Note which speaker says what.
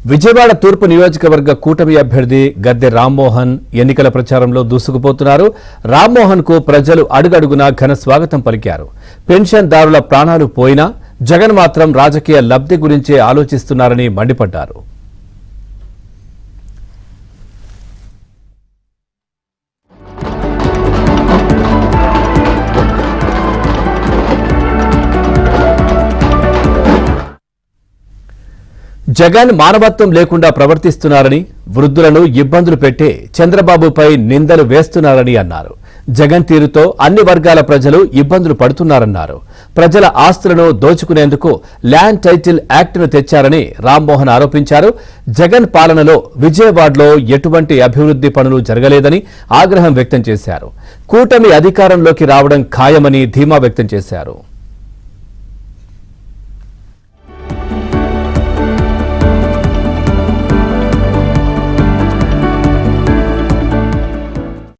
Speaker 1: విజయవాడ తూర్పు నియోజకవర్గ కూటమి అభ్యర్థి గద్దె రామ్మోహన్ ఎన్నికల ప్రచారంలో దూసుకుపోతున్నారు. రామ్మోహన్ కు ప్రజలు అడుగడుగునా ఘన స్వాగతం పలికారు. పెన్షన్దారుల ప్రాణాలు పోయినా జగన్ మాత్రం రాజకీయ లబ్ధి గురించే ఆలోచిస్తున్నారని మండిపడ్డారు. జగన్ మానవత్వం లేకుండా ప్రవర్తిస్తున్నారని, వృద్ధులను ఇబ్బందులు పెట్టే చంద్రబాబుపై నిందలు వేస్తున్నారని అన్నారు. జగన్ తీరుతో అన్ని వర్గాల ప్రజలు ఇబ్బందులు పడుతున్నారన్నారు. ప్రజల ఆస్తులను దోచుకునేందుకు ల్యాండ్ టైటిల్ యాక్ట్ను తెచ్చారని రామ్మోహన్ ఆరోపించారు. జగన్ పాలనలో విజయవాడలో ఎటువంటి అభివృద్ధి పనులు జరగలేదని ఆగ్రహం వ్యక్తం చేశారు. కూటమి అధికారంలోకి రావడం ఖాయమని ధీమా వ్యక్తం చేశారు.